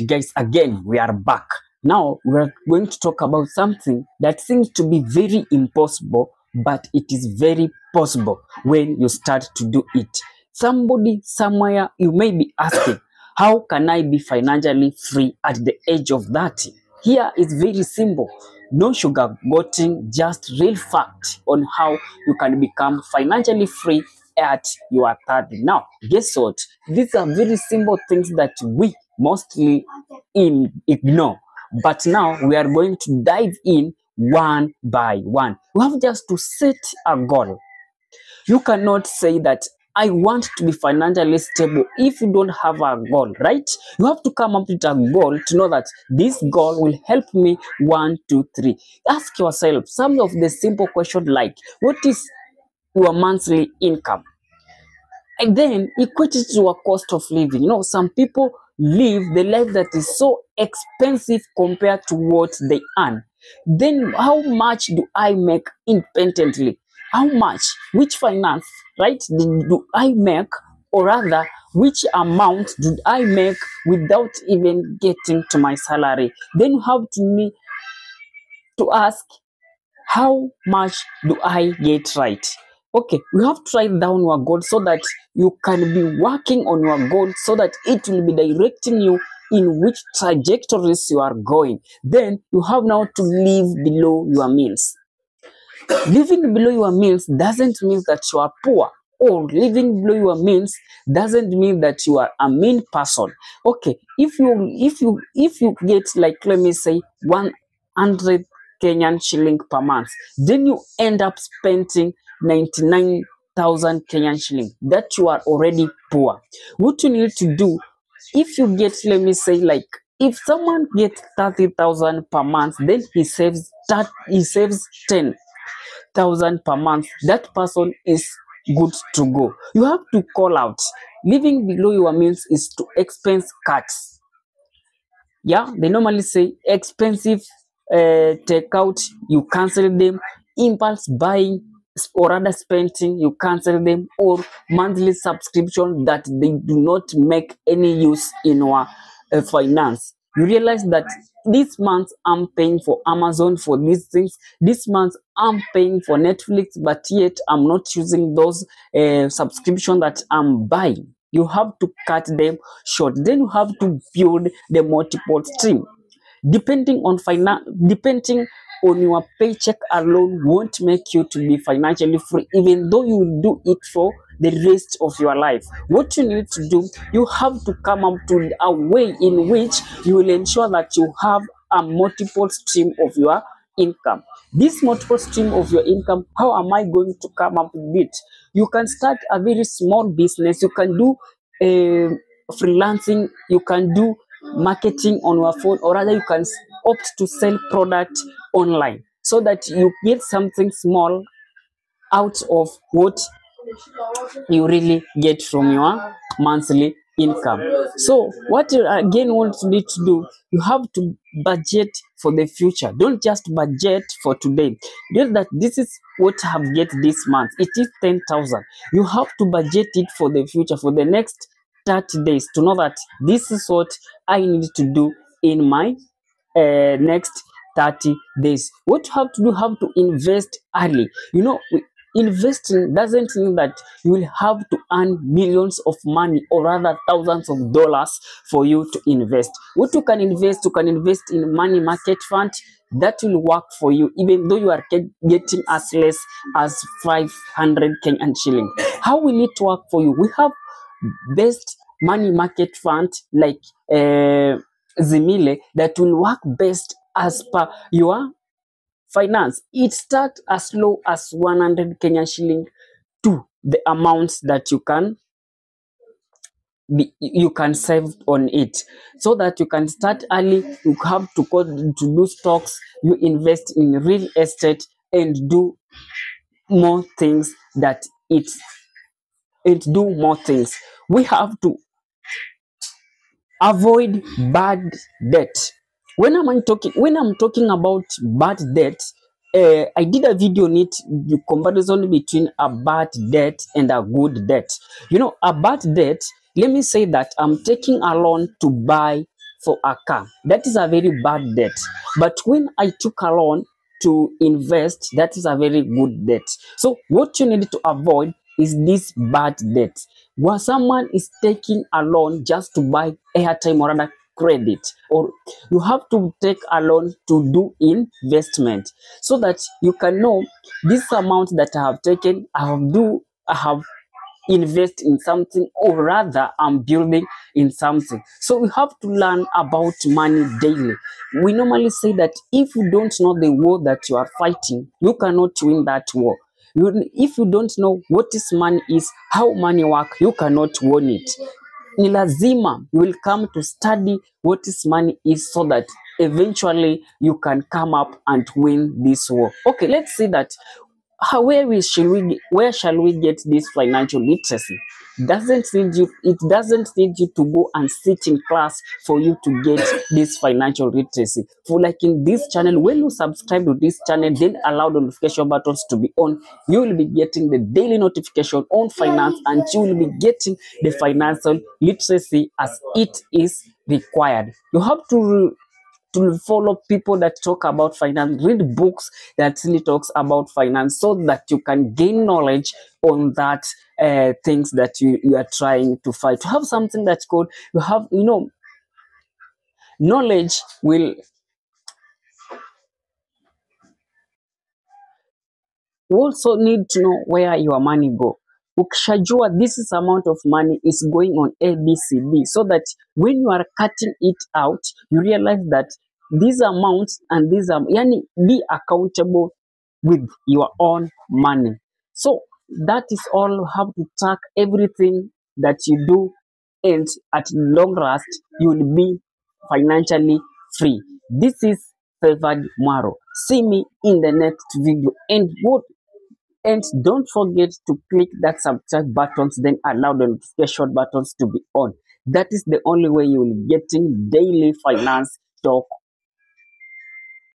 guys, again we are back. Now we are going to talk about something that seems to be very impossible, but it is very possible when you start to do it. Somebody somewhere, you may be asking, how can I be financially free at the age of 30? Here is very simple. No sugarcoating, just real fact on how you can become financially free at your 30. Now, guess what? These are very simple things that we mostly ignore. But now we are going to dive in one by one. You have just to set a goal. You cannot say that I want to be financially stable if you don't have a goal, right? You have to come up with a goal to know that this goal will help me 1, 2, 3. Ask yourself some of the simple questions like, what is your monthly income? And then equate it to a cost of living. You know, some people live the life that is so expensive compared to what they earn. Then how much do I make independently? How much, which finance, right, do I make, or rather, which amount do I make without even getting to my salary? Then you have to ask, how much do I get right? Okay, you have to write down your goal so that you can be working on your goal so that it will be directing you in which trajectories you are going. Then you have now to live below your means. Living below your means doesn't mean that you are poor, or living below your means doesn't mean that you are a mean person. Okay, if you get, like, let me say 100 Kenyan shilling per month, then you end up spending 99,000 Kenyan shilling, that you are already poor. What you need to do, if you get, let me say, like, if someone gets 30,000 per month, then he saves 10,000 per month, that person is good to go. You have to call out. Living below your means is to expense cuts. Yeah, they normally say expensive takeout, you cancel them. Impulse buying or other spending, you cancel them. Or monthly subscription that they do not make any use in our finance. You realize that this month I'm paying for Amazon for these things. This month I'm paying for Netflix, but yet I'm not using those subscription that I'm buying. You have to cut them short. Then you have to build the multiple stream. Depending on your paycheck alone won't make you to be financially free, even though you will do it for the rest of your life. What you need to do, you have to come up to a way in which you will ensure that you have a multiple stream of your income. This multiple stream of your income, how am I going to come up with it? You can start a very small business. You can do freelancing. You can do marketing on your phone, or rather you can opt to sell product online so that you get something small out of what you really get from your monthly income. So what you again want to need to do, you have to budget for the future. Don't just budget for today. Just that this is what I have get this month, it is 10,000. You have to budget it for the future, for the next 30 days, to know that this is what I need to do in my next 30 days. What you have to do, have to invest early. You know, investing doesn't mean that you will have to earn millions of money, or rather thousands of dollars for you to invest. What you can invest in money market fund that will work for you, even though you are getting as less as 500 Kenyan shilling. How will it work for you? We have best money market fund like Zimile that will work best as per your finance. It starts as low as 100 Kenyan shilling to the amounts that you can save on it, so that you can start early. You have to go to do stocks, you invest in real estate, and do more things do more things. We have to avoid bad debt. When I'm talking about bad debt, I did a video on it, the comparison between a bad debt and a good debt. You know, a bad debt, let me say that I'm taking a loan to buy for a car. That is a very bad debt. But when I took a loan to invest, that is a very good debt. So what you need to avoid is this bad debt, where someone is taking a loan just to buy airtime or other credit, or you have to take a loan to do investment, so that you can know this amount that I have taken, I have invest in something, or rather I'm building in something. So we have to learn about money daily. We normally say that if you don't know the war that you are fighting, you cannot win that war. If you don't know what is money is, how money work, you cannot win it. Ni lazima you will come to study what is money is, so that eventually you can come up and win this war. Okay, let's see that where shall we get this financial literacy? It doesn't need you to go and sit in class for you to get this financial literacy. For like in this channel, when you subscribe to this channel, then allow the notification buttons to be on, you will be getting the daily notification on finance, and you will be getting the financial literacy as it is required. You have to follow people that talk about finance, read books that really talks about finance, so that you can gain knowledge on that things that you are trying to fight. To have something that's called, you have, knowledge will, you also need to know where your money go. Ukishajua this is amount of money is going on ABCD, so that when you are cutting it out, you realize that these amounts and these yani, be accountable with your own money. So that is all. You have to track everything that you do, and at long last you will be financially free. This is Favored Mwaro. See me in the next video, and don't forget to click that subscribe buttons, then allow the notification buttons to be on. That is the only way you will be getting daily finance talk